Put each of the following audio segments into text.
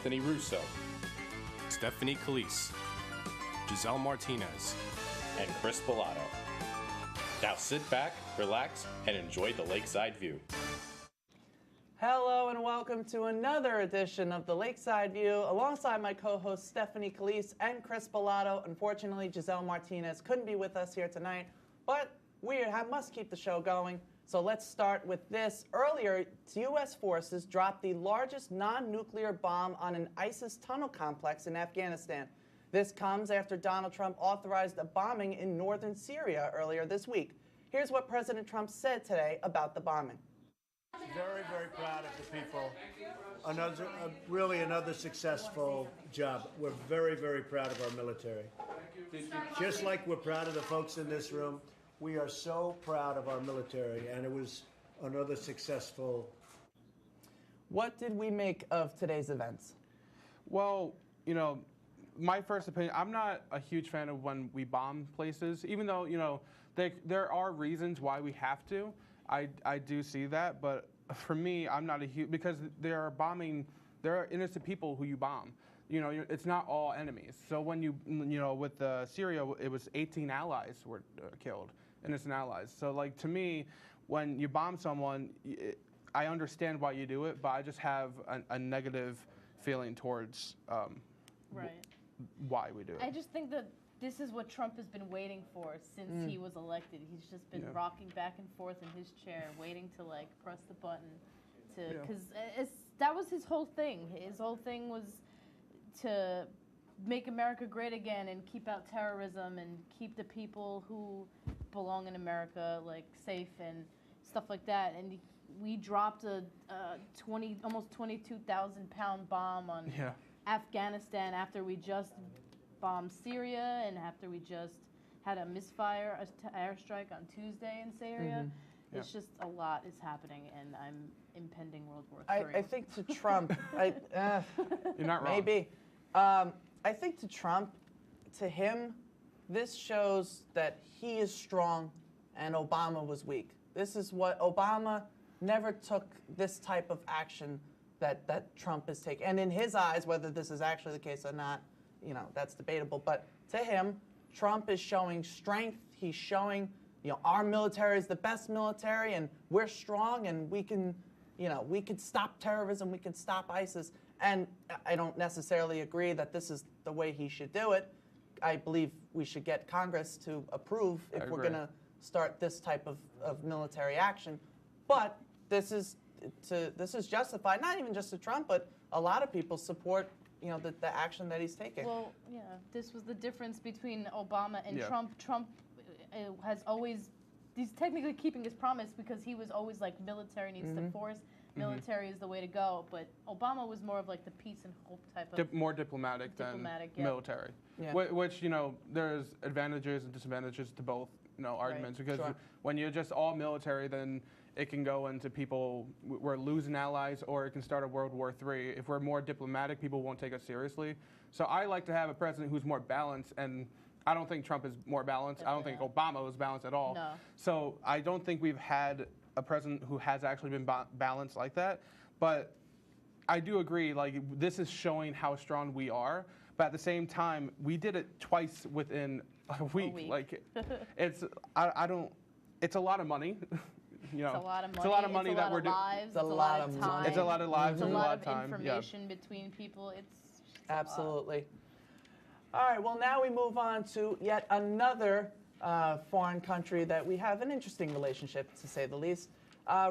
Anthony Russo, Stephanie Calise, Giselle Martinez, and Chris Pilato. Now sit back, relax, and enjoy the Lakeside View. Hello and welcome to another edition of the Lakeside View alongside my co-hosts Stephanie Calise and Chris Pilato. Unfortunately, Giselle Martinez couldn't be with us here tonight, but we must keep the show going. So let's start with this. Earlier, U.S. forces dropped the largest non-nuclear bomb on an ISIS tunnel complex in Afghanistan. This comes after Donald Trump authorized a bombing in northern Syria earlier this week. Here's what President Trump said today about the bombing. Very, very proud of the people. Really another successful job. We're very, very proud of our military. Just like we're proud of the folks in this room, we are so proud of our military, and it was another successful. What did we make of today's events? Well, you know, my first opinion, I'm not a huge fan of when we bomb places, even though, you know, there are reasons why we have to. I do see that, but for me, I'm not a huge, because there are innocent people who you bomb. You know, it's not all enemies. So when you know, with Syria, it was 18 allies were killed, innocent allies. So like, to me, when you bomb someone, I understand why you do it, but I just have a negative feeling towards why we do it. I just think that this is what Trump has been waiting for since he was elected. He's just been rocking back and forth in his chair, waiting to like press the button, because that was his whole thing. His whole thing was to make America great again and keep out terrorism and keep the people who belong in America like safe and stuff like that. And we dropped a almost 22,000-pound bomb on Afghanistan after we just bombed Syria and after we just had a misfire airstrike on Tuesday in Syria. It's just a lot is happening, and I'm impending World War III. I think to Trump, You're not wrong. maybe. I think to Trump, to him, this shows that he is strong and Obama was weak. This is what Obama never took this type of action that Trump is taking. And in his eyes, whether this is actually the case or not, you know, that's debatable. But to him, Trump is showing strength. He's showing, you know, our military is the best military, and we're strong, and we can, you know, we can stop terrorism, we can stop ISIS. And I don't necessarily agree that this is the way he should do it. I believe we should get Congress to approve if we're going to start this type of military action. But this is justified, not even just to Trump, but a lot of people support, you know, the action that he's taking. Well, yeah, this was the difference between Obama and Trump. Trump has always, he's technically keeping his promise because he was always like, military needs to force, military is the way to go. But Obama was more of like the peace and hope type of. More diplomatic than military. Yeah. Which, you know, there's advantages and disadvantages to both, you know, arguments. Because when you're just all military, then it can go into people, we're losing allies, or it can start a World War III. If we're more diplomatic, people won't take us seriously. So I like to have a president who's more balanced, and I don't think Trump is more balanced. I don't think Obama was balanced at all. No. So I don't think we've had a president who has actually been balanced like that. But I do agree, like, this is showing how strong we are. But at the same time, we did it twice within a week. Like, it's a lot of money. You know, it's a lot of money that we're doing. It's a lot of time. It's a lot of lives. It's a lot of time. information between people. It's absolutely. All right. Well, now we move on to yet another foreign country that we have an interesting relationship, to say the least.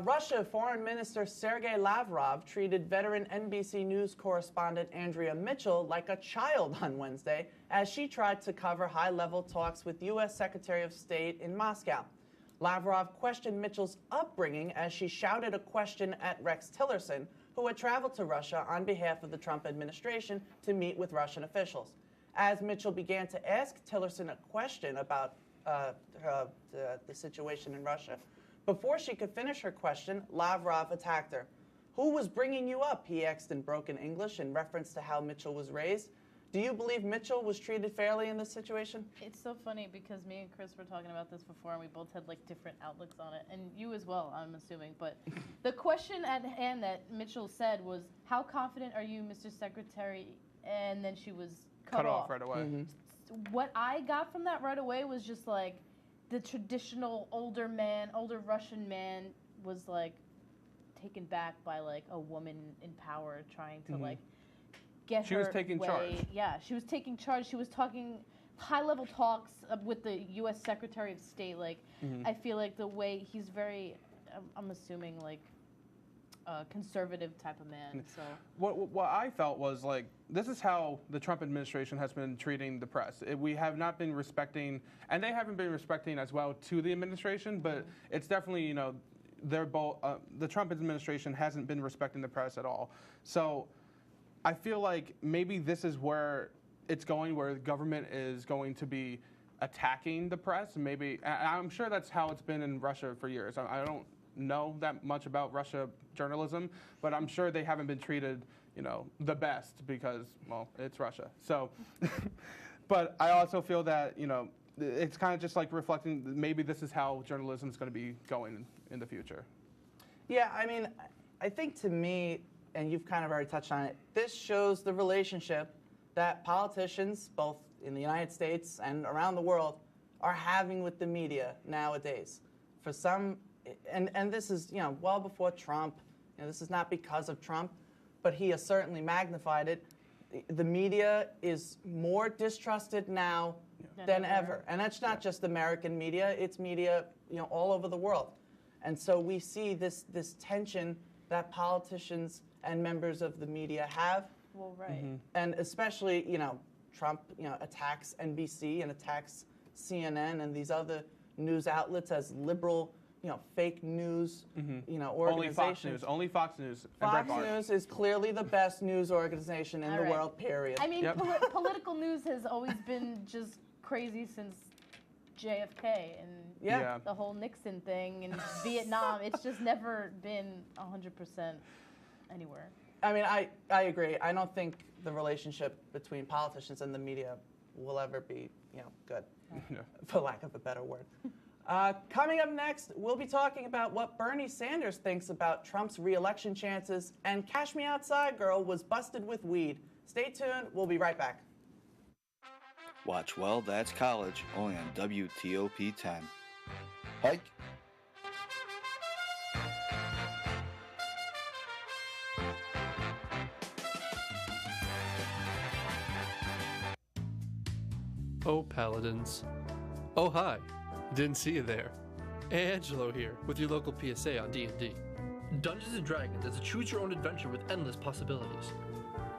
Russia Foreign Minister Sergei Lavrov treated veteran NBC News correspondent Andrea Mitchell like a child on Wednesday as she tried to cover high-level talks with U.S. Secretary of State in Moscow. Lavrov questioned Mitchell's upbringing as she shouted a question at Rex Tillerson, who had traveled to Russia on behalf of the Trump administration to meet with Russian officials. As Mitchell began to ask Tillerson a question about the situation in Russia, before she could finish her question, Lavrov attacked her. "Who was bringing you up?" he asked in broken English in reference to how Mitchell was raised. Do you believe Mitchell was treated fairly in this situation? It's so funny because me and Chris were talking about this before, and we both had like different outlooks on it, and you as well, I'm assuming. But the question at hand that Mitchell said was, "How confident are you, Mr. Secretary?" And then she was cut off right away. What I got from that right away was just like the traditional older Russian man was like taken back by like a woman in power trying to like get She her was taking way. charge. Yeah, she was taking charge. She was talking high-level talks with the U.S. Secretary of State. Like, I feel like the way he's very, I'm assuming like a conservative type of man. So What I felt was like, this is how the Trump administration has been treating the press. We have not been respecting, and they haven't been respecting as well to the administration, but it's definitely, you know, they're both, the Trump administration hasn't been respecting the press at all. So I feel like maybe this is where it's going, where the government is going to be attacking the press. Maybe, I'm sure that's how it's been in Russia for years. I don't know that much about Russia journalism, but I'm sure they haven't been treated, you know, the best because, well, it's Russia. So, but I also feel that, you know, it's kind of just like reflecting, maybe this is how journalism is going to be going in the future. Yeah, I mean, I think to me, and you've kind of already touched on it, this shows the relationship that politicians, both in the United States and around the world, are having with the media nowadays. For some, and this is, you know, well before Trump, you know, this is not because of Trump, but he has certainly magnified it. The media is more distrusted now than ever. And that's not just American media, it's media, you know, all over the world. And so we see this tension that politicians and members of the media have. well, right. And especially, you know, Trump, you know, attacks NBC and attacks CNN and these other news outlets as liberal, you know, fake news, you know, organizations. Only Fox News. Fox News is clearly the best news organization in the world, period. I mean, political news has always been just crazy since JFK and the whole Nixon thing and Vietnam. It's just never been 100% anywhere. I mean, I agree. I don't think the relationship between politicians and the media will ever be, you know, good, for lack of a better word. Coming up next, we'll be talking about what Bernie Sanders thinks about Trump's re-election chances, and Cash Me Outside Girl was busted with weed. Stay tuned. We'll be right back. Watch Well, That's College, only on WTOP 10. Hike. Oh, Paladins. Oh, hi. Didn't see you there. Angelo here with your local PSA on D&D. Dungeons & Dragons is a choose-your-own adventure with endless possibilities.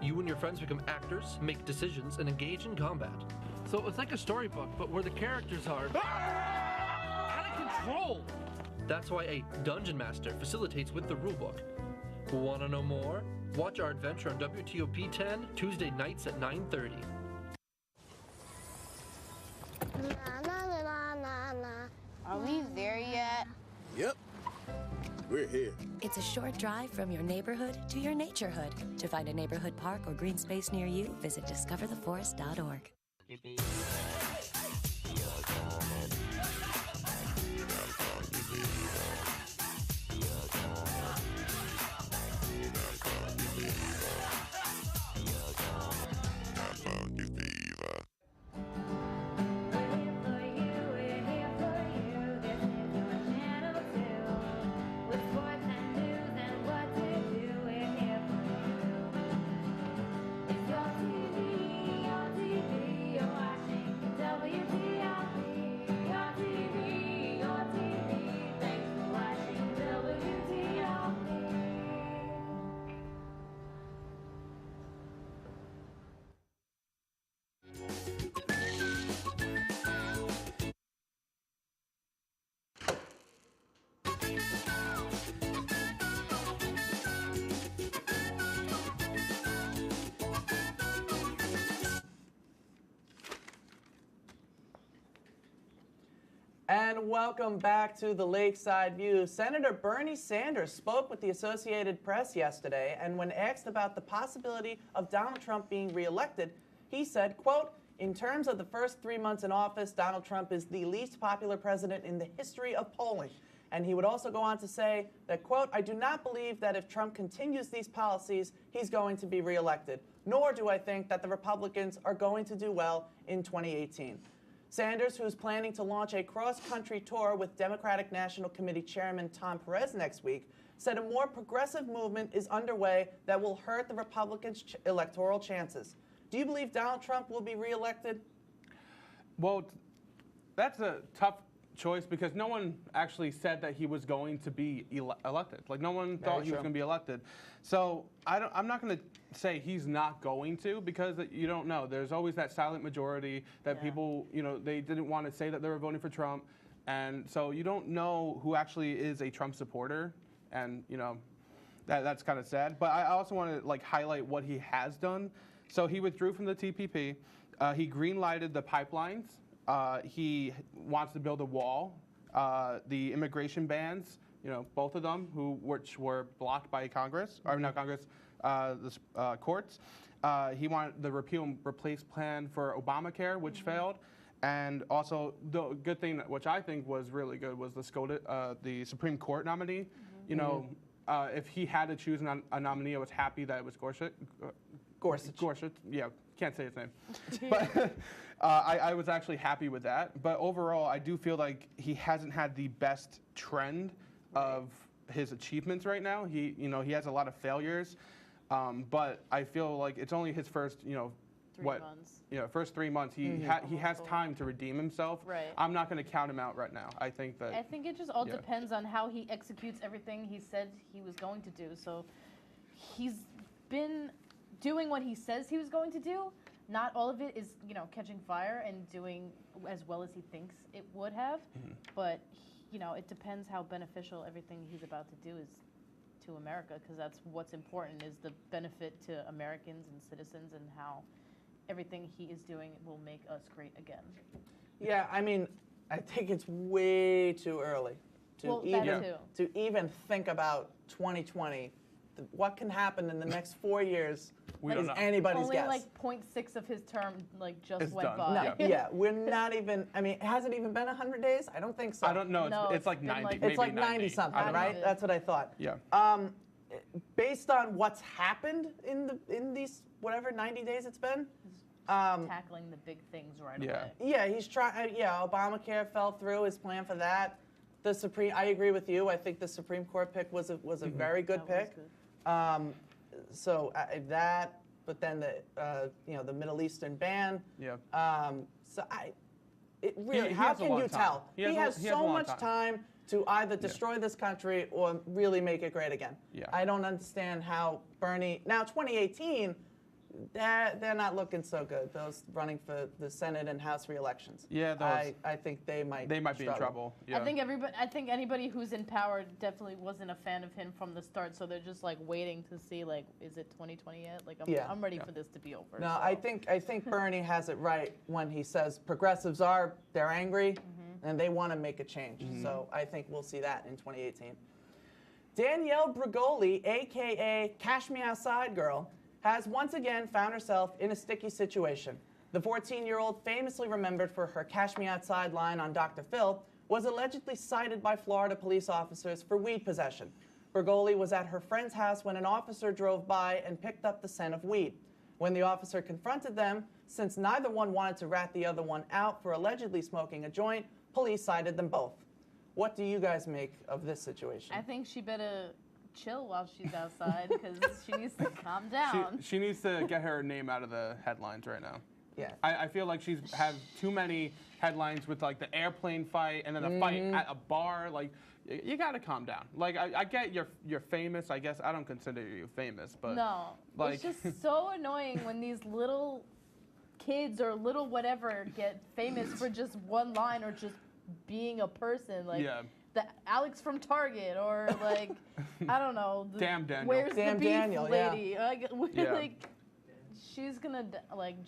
You and your friends become actors, make decisions, and engage in combat. So it's like a storybook, but where the characters are out of control. That's why a Dungeon Master facilitates with the rulebook. Want to know more? Watch our adventure on WTOP 10, Tuesday nights at 9:30. Are we there yet? Yep. We're here. It's a short drive from your neighborhood to your naturehood. To find a neighborhood park or green space near you, visit discovertheforest.org. And welcome back to the Lakeside View. Senator Bernie Sanders spoke with the Associated Press yesterday, and when asked about the possibility of Donald Trump being reelected, He said, quote, "In terms of the first 3 months in office, Donald Trump is the least popular president in the history of polling." And he would also go on to say that, quote, "I do not believe that if Trump continues these policies, he's going to be reelected. Nor do I think that the Republicans are going to do well in 2018. Sanders, who is planning to launch a cross-country tour with Democratic National Committee Chairman Tom Perez next week, said a more progressive movement is underway that will hurt the Republicans' electoral chances. Do you believe Donald Trump will be reelected?" Well, that's a tough choice because no one actually said that he was going to be elected. Like, no one thought he was going to be elected. So I'm not going to say he's not going to, because you don't know. There's always that silent majority that people, they didn't want to say that they were voting for Trump. And so you don't know who actually is a Trump supporter. And, that's kind of sad. But I also want to highlight what he has done. So he withdrew from the TPP. He green-lighted the pipelines. He wants to build a wall. The immigration bans, both of them, which were blocked by Congress, or not Congress, the courts. He wanted the repeal and replace plan for Obamacare, which failed. And also, the good thing, which I think was really good, was the Supreme Court nominee. If he had to choose a nominee, I was happy that it was Gorsuch. Yeah, can't say his name. But I was actually happy with that. But overall, I do feel like he hasn't had the best trend of his achievements right now. He has a lot of failures. But I feel like it's only his first, 3 months. First 3 months. He has time to redeem himself. Right. I'm not going to count him out right now. I think it just all depends on how he executes everything he said he was going to do. So he's been doing what he says he was going to do. Not all of it is, catching fire and doing as well as he thinks it would have. But, it depends how beneficial everything he's about to do is to America, because that's what's important, is the benefit to Americans and citizens, and how everything he is doing will make us great again. Yeah, I mean, I think it's way too early to even think about 2020. What can happen in the next 4 years is anybody's only guess. Only 0.6 of his term just it's went done. by. No, we're not even. I mean, has it even been 100 days? I don't think so. I don't know. It's like 90. It's like 90 something, right? That's what I thought. Yeah. Based on what's happened in these 90 days it's been. Tackling the big things right away. Yeah, he's trying. Obamacare fell through. His plan for that. I agree with you. I think the Supreme Court pick was a very good pick. That, but then the Middle Eastern ban. Yeah. How can you tell? He has so much time to either destroy this country or really make it great again. Yeah. I don't understand how Bernie, now 2018, they're not looking so good, those running for the Senate and House re-elections. Yeah, I think they might be in trouble. Yeah. I think anybody who's in power definitely wasn't a fan of him from the start, so they're just waiting to see is it 2020 yet? I'm ready for this to be over. No, so. I think Bernie has it right when he says progressives they're angry and they want to make a change. So I think we'll see that in 2018. Danielle Bregoli, aka Cash Me Outside Girl, has once again found herself in a sticky situation. The 14-year-old, famously remembered for her Cash Me Outside line on Dr. Phil, was allegedly cited by Florida police officers for weed possession. Bregoli was at her friend's house when an officer drove by and picked up the scent of weed. When the officer confronted them, since neither one wanted to rat the other one out for allegedly smoking a joint, police cited them both. What do you guys make of this situation? I think she better chill while she's outside, because she needs to calm down. She needs to get her name out of the headlines right now. Yeah. I feel like she's had too many headlines with the airplane fight and then a fight at a bar. You gotta calm down. I get you're famous. I guess I don't consider you famous, but no, it's just so annoying when these little kids or little whatever get famous for just one line or just being a person. The Alex from Target, or I don't know. Damn Daniel. Where's Damn the beef Daniel, lady? She's gonna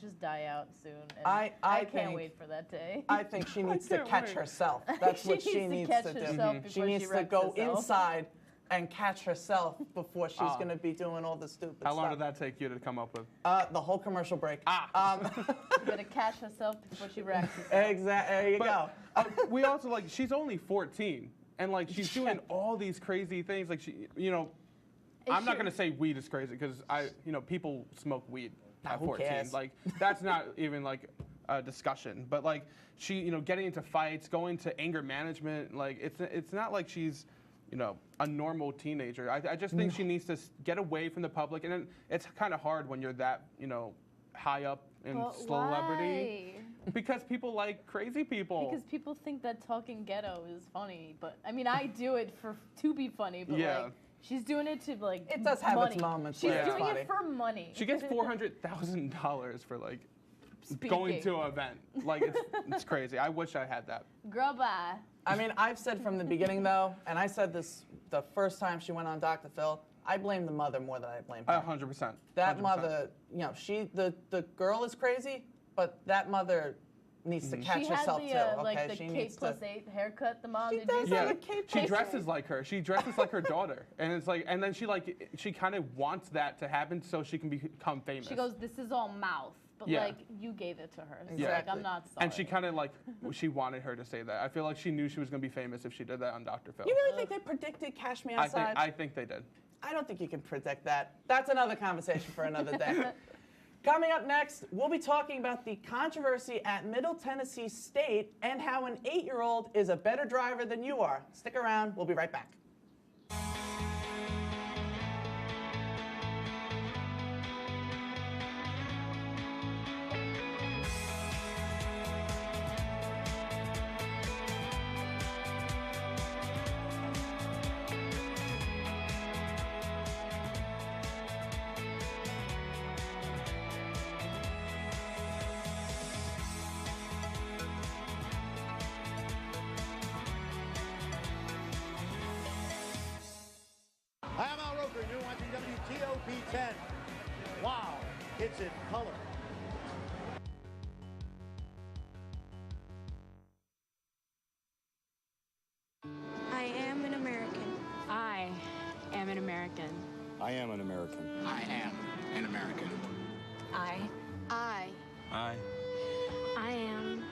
just die out soon. And I can't wait for that day. I think she needs to catch herself. That's what she needs to do. She She needs to go inside and catch herself before she's going to be doing all the stupid stuff. How long did that take you to come up with? The whole commercial break. You better catch herself before she wrecks herself. Exactly. There you go. We also, like, she's only 14. And, like, she's doing all these crazy things. Like, she, you know, I'm not going to say weed is crazy because people smoke weed at 14. Cares? Like, that's not even, like, a discussion. But, like, she, getting into fights, going to anger management, like, it's not like she's, a normal teenager. I just think she needs to get away from the public. And it's kind of hard when you're that, high up in celebrity. Because people like crazy people. Because people think that talking ghetto is funny, but I mean, I do it to be funny, but like she's doing it to like it does have money. its moments. She's doing it for money. She gets $400,000 for like Speaking. going to an event. Like it's crazy. I wish I had that. Girl, bye. I mean, I've said from the beginning though, and I said this the first time she went on Dr. Phil. I blame the mother more than I blame her. 100%. That mother, the girl is crazy, but that mother needs to catch herself too. She had like the K+8 haircut. The mom did. She dresses like her. She dresses like her daughter, and it's like, and then she kind of wants that to happen so she can become famous. She goes, "This is all mouth." But like you gave it to her, so like I'm not sorry. And she kind of like she wanted her to say that. I feel like she knew she was gonna be famous if she did that on Dr. Phil. You really think they predicted Cash Me Outside? I think they did. I don't think you can predict that. That's another conversation for another day. Coming up next, we'll be talking about the controversy at Middle Tennessee State and how an 8-year-old is a better driver than you are. Stick around. We'll be right back. I'm Al Roker, and you're watching WTOP 10. Wow, it's in color. I am an American. I am an American. I am an American. I am an American. I I am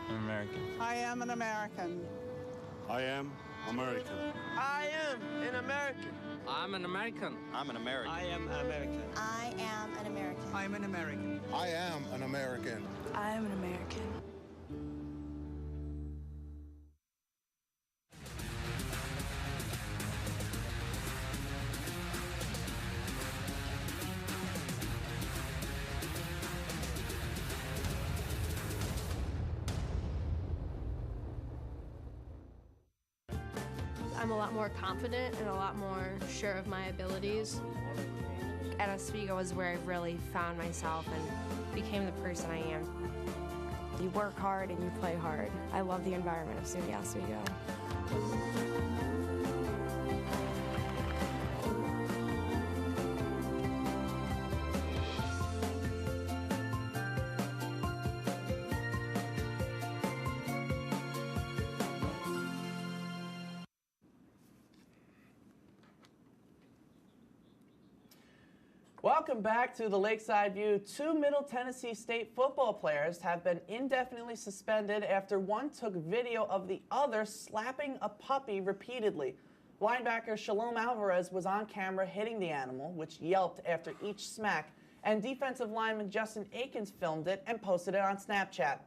an American. I am an American. I am American. I am an American. I'm an American. I'm an American. I am an American. I am an American. I'm an American. I am an American. I am an American. I'm a lot more confident and a lot more sure of my abilities. At Oswego is where I really found myself and became the person I am. You work hard and you play hard. I love the environment of SUNY Oswego. Welcome back to the Lakeside View. 2 Middle Tennessee State football players have been indefinitely suspended after one took video of the other slapping a puppy repeatedly. Linebacker Shalom Alvarez was on camera hitting the animal, which yelped after each smack, and defensive lineman Justin Akins filmed it and posted it on Snapchat.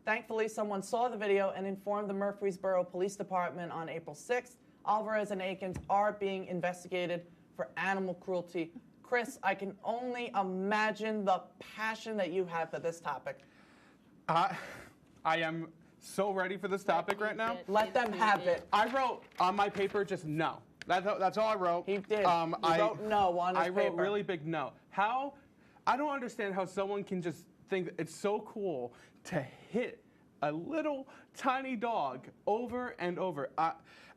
Thankfully, someone saw the video and informed the Murfreesboro Police Department on April 6th. Alvarez and Akins are being investigated for animal cruelty. Chris, I can only imagine the passion that you have for this topic. I am so ready for this topic right now. Let them have it. I wrote on my paper just no. That's all I wrote. He did. He wrote no on his paper. I wrote paper. really big no. How? I don't understand how someone can just think that it's so cool to hit a little tiny dog over and over.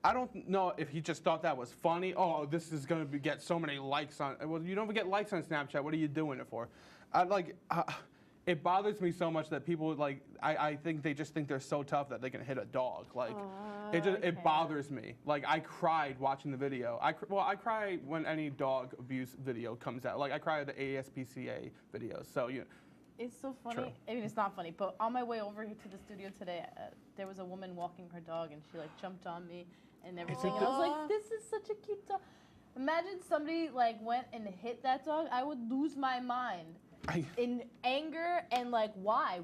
I don't know if he just thought that was funny. Oh, this is going to get so many likes on. Well, you don't get likes on Snapchat. What are you doing it for? it bothers me so much that people like I think they just think they're so tough that they can hit a dog. Like it bothers me. Like I cried watching the video. I cry when any dog abuse video comes out. Like I cry at the ASPCA videos. So It's so funny. True. I mean, it's not funny, but on my way over here to the studio today, there was a woman walking her dog, and she like jumped on me and everything. And I was like, "This is such a cute dog." Imagine somebody like went and hit that dog. I would lose my mind in anger and like, why?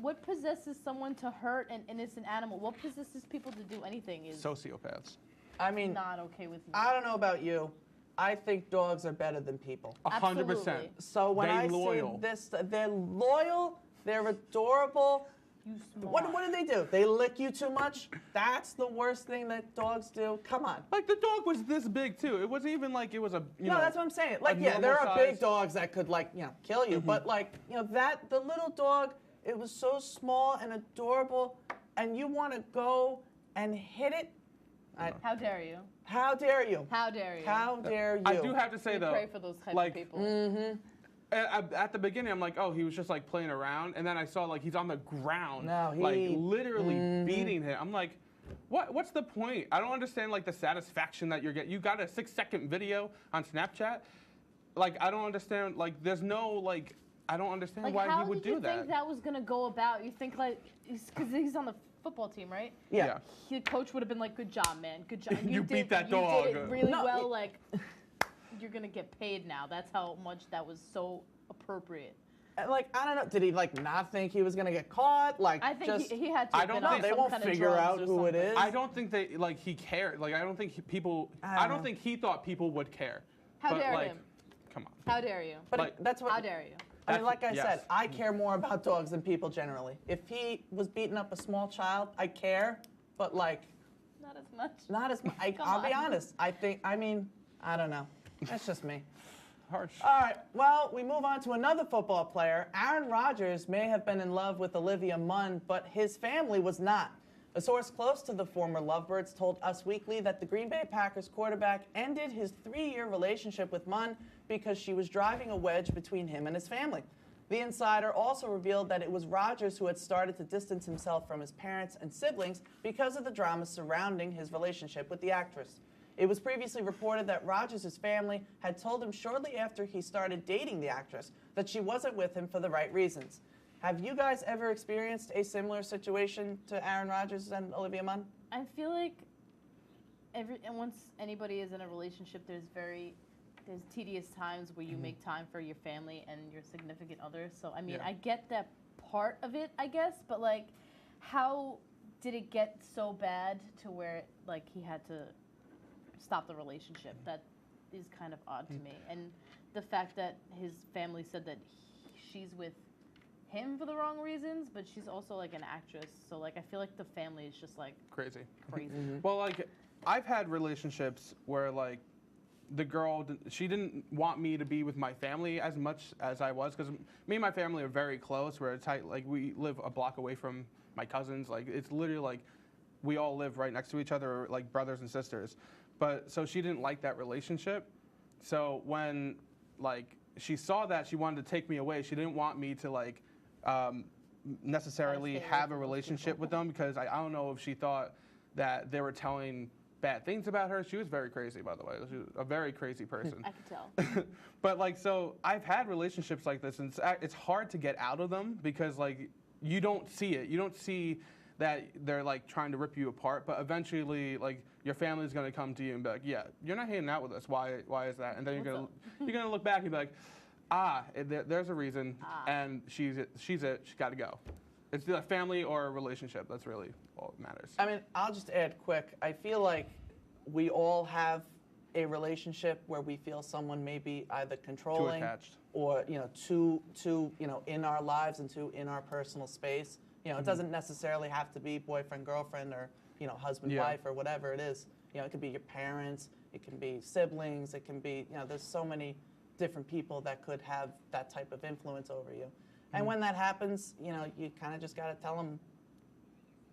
What possesses someone to hurt an innocent animal? What possesses people to do anything? Is sociopaths. I mean, not okay with me. I don't know about you. I think dogs are better than people. 100%. So when I see this, they're loyal, they're adorable. What do they do? They lick you too much? That's the worst thing that dogs do. Come on. Like the dog was this big too. It wasn't even like it was a No, that's what I'm saying. Like there are big dogs that could like kill you, but like the little dog, it was so small and adorable, and you want to go and hit it. How dare you? How dare you? How dare you? How dare you? I do have to say though, pray for those type of people. At the beginning, I'm like, oh, he was just like playing around, and then I saw like he's on the ground, No, like literally beating him. I'm like, what's the point? I don't understand like the satisfaction that you're getting. You got a 6-second video on Snapchat. Like I don't understand. Like there's no like I don't understand why he would do How did you that. think that was gonna go about? You think like because he's on the football team, right? Yeah. The coach would have been like, "Good job, man. Good job. You beat that dog. You did it really well. Like, you're gonna get paid now." That's how much that was so appropriate. Like I don't know. Did he like not think he was gonna get caught? Like I think just, he had to. I don't know think they some won't kind of figure drugs out or who it something. is. I don't think they like he cared. Like I don't think people. I don't think he thought people would care. How but, dare like, him? Come on. How dare you? But like, that's what. How dare you? I mean, like I Yes. said, I care more about dogs than people generally. If he was beating up a small child, I care. But like, Not as much. not as much. Come I'll be on. honest. I don't know. That's just me. Harsh. All right, well, we move on to another football player. Aaron Rodgers may have been in love with Olivia Munn, but his family was not. A source close to the former Lovebirds told Us Weekly that the Green Bay Packers quarterback ended his 3-year relationship with Munn because she was driving a wedge between him and his family. The insider also revealed that it was Rodgers who had started to distance himself from his parents and siblings because of the drama surrounding his relationship with the actress. It was previously reported that Rodgers' family had told him shortly after he started dating the actress that she wasn't with him for the right reasons. Have you guys ever experienced a similar situation to Aaron Rodgers and Olivia Munn? I feel like once anybody is in a relationship, there's tedious times where you make time for your family and your significant other. So I mean, I get that part of it, I guess, but like, how did it get so bad to where like he had to stop the relationship? That is kind of odd to me. And the fact that his family said that she's with him for the wrong reasons, but she's also like an actress, so like I feel like the family is just like crazy. Mm-hmm. Well, like I've had relationships where like the girl she didn't want me to be with my family as much as I was, because me and my family are very close. We're tight. Like we live a block away from my cousins. Like it's literally like we all live right next to each other, like brothers and sisters. But so she didn't like that relationship. So when like she saw that, she wanted to take me away. She didn't want me to like necessarily have a relationship with them, because I don't know if she thought that they were telling bad things about her. She was very crazy, by the way. She was a very crazy person. I could tell. But like, so I've had relationships like this, and it's hard to get out of them because like you don't see it. You don't see that they're like trying to rip you apart, but eventually like your family's gonna come to you and be like, yeah, you're not hanging out with us. Why is that? And then you're gonna look back and be like, there's a reason, and she's it. She got to go. It's the family or a relationship. That's really all that matters. I mean, I'll just add quick. I feel like we all have a relationship where we feel someone may be either controlling or too in our lives and too in our personal space. It doesn't necessarily have to be boyfriend, girlfriend, or husband, wife, or whatever it is. It could be your parents, it can be siblings, it can be there's so many different people that could have that type of influence over you. And when that happens, you kind of just got to tell them,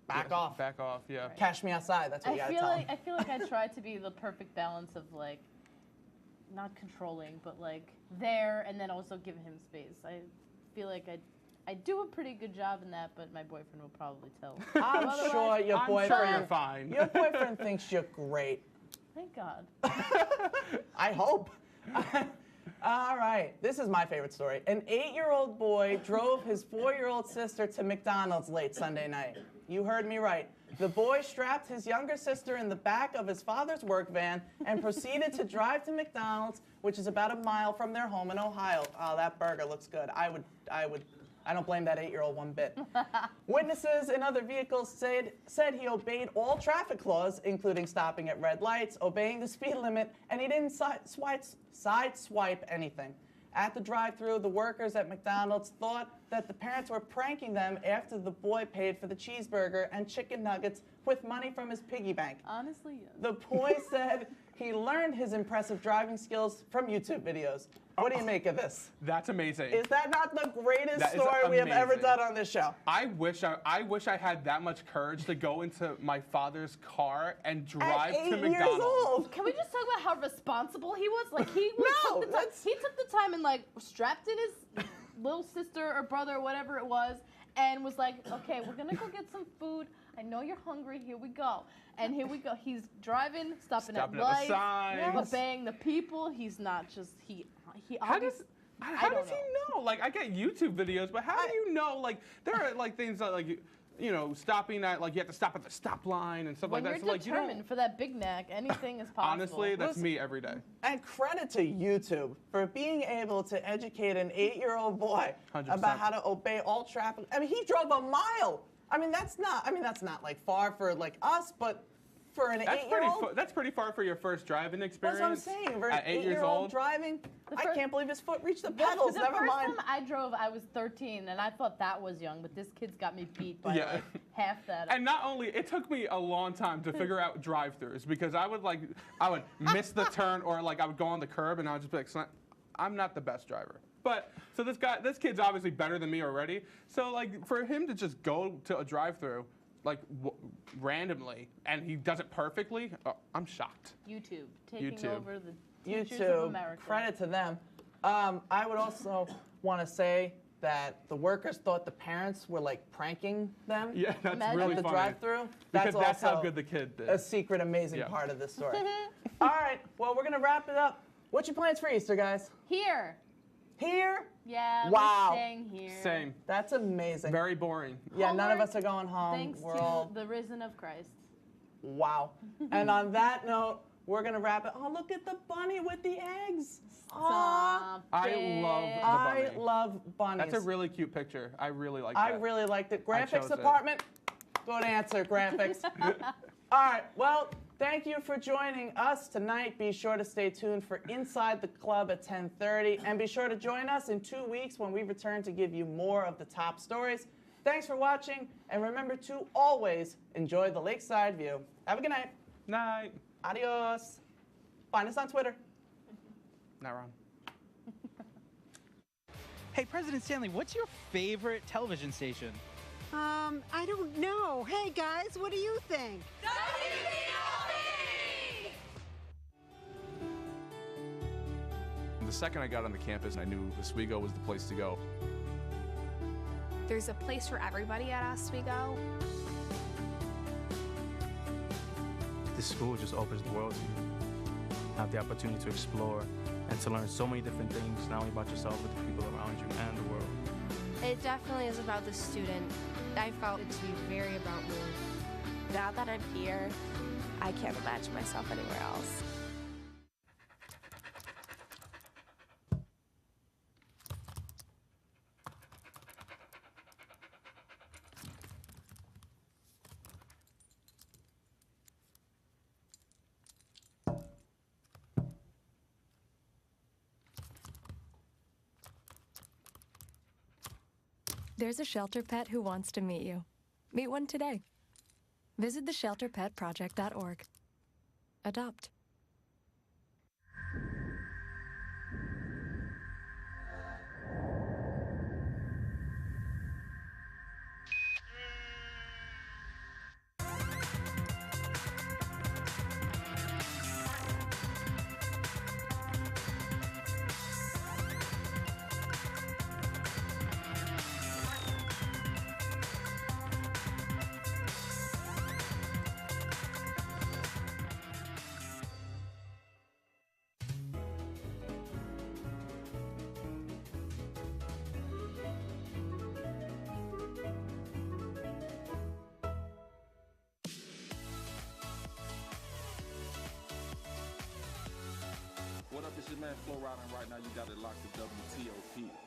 back off. Back off, yeah. Cash me outside, that's what you got to tell them. I feel like I try to be the perfect balance of like, not controlling, but like there, and then also giving him space. I feel like I I do a pretty good job in that, but my boyfriend will probably tell. I'm sure your I'm boyfriend. sure you're fine. Your boyfriend thinks you're great. Thank God. I hope. All right, this is my favorite story. An 8-year-old boy drove his 4-year-old sister to McDonald's late Sunday night. You heard me right. The boy strapped his younger sister in the back of his father's work van and proceeded to drive to McDonald's, which is about a mile from their home in Ohio. Oh, that burger looks good. I don't blame that 8-year-old one bit. Witnesses in other vehicles said he obeyed all traffic laws, including stopping at red lights, obeying the speed limit, and he didn't sideswipe anything. At the drive-thru, the workers at McDonald's thought that the parents were pranking them after the boy paid for the cheeseburger and chicken nuggets with money from his piggy bank. Honestly, yes. The boy said he learned his impressive driving skills from YouTube videos. What do you make of this? That's amazing. Is that not the greatest That is story we have ever amazing. done on this show? I wish I had that much courage to go into my father's car and drive At to 8 McDonald's. years old. Can we just talk about how responsible he was? Like he No, took the time and like strapped in his little sister or brother or whatever it was, and was like, okay, we're gonna go get some food. I know you're hungry. Here we go. And here we go. He's driving, stopping at the lights, signs. obeying the people. He's not just he. How does he know? Like, I get YouTube videos, but how do you know? Like, there are like things that, like, you know, stopping at, like, you have to stop at the stop line and stuff When like that. you're So, like, determined for that Big Mac, anything is possible. Honestly, that's me every day. And credit to YouTube for being able to educate an 8-year-old boy 100%. about how to obey all traffic. I mean, he drove a mile. I mean, that's not like far for like us, but for an 8-year-old. That's pretty far for your first driving experience. That's what I'm saying. For At an 8 years 8-year-old old. driving, I can't believe his foot reached the The pedals. Never first mind. time I drove, I was 13, and I thought that was young, but this kid's got me beat by Yeah. like half that. And not only, it took me a long time to figure out drive-thrus because I would miss the turn or like I would go on the curb and I would just be like, I'm not the best driver. But, so this kid's obviously better than me already. So like for him to just go to a drive-thru, like randomly, and he does it perfectly, I'm shocked. YouTube taking over the teachers YouTube, of America. credit to them. I would also want to say that the workers thought the parents were like pranking them. Yeah, that's at really the funny. drive-thru. Because that's also how good the kid did. a secret amazing Yeah. part of this story. All right, well, we're gonna wrap it up. What's your plans for Easter, guys? Here. Here? Yeah, Wow. we're staying here. Same. That's amazing. Very boring. Yeah, none of us are going home. Thanks We're to all the risen of Christ. wow. And on that note, we're gonna wrap it. Oh, look at the bunny with the eggs. Aw. I love the I bunny. love bunnies. That's a really cute picture. I really like that. I really liked it. I chose Graphics it. department, good answer, graphics. All right, well, thank you for joining us tonight. Be sure to stay tuned for Inside the Club at 10:30, and be sure to join us in 2 weeks when we return to give you more of the top stories. Thanks for watching, and remember to always enjoy the Lakeside view. Have a good night. Night. Adios. Find us on Twitter. Not wrong. Hey, President Stanley, what's your favorite television station? I don't know. Hey, guys, what do you think? The second I got on the campus, I knew Oswego was the place to go. There's a place for everybody at Oswego. This school just opens the world to you. Have the opportunity to explore and to learn so many different things, not only about yourself, but the people around you and the world. It definitely is about the student. I felt it to be very about me. Now that I'm here, I can't imagine myself anywhere else. There's a shelter pet who wants to meet you. Meet one today. Visit theshelterpetproject.org. Adopt. man, Flo Rida, and right now you got it locked to WTOP.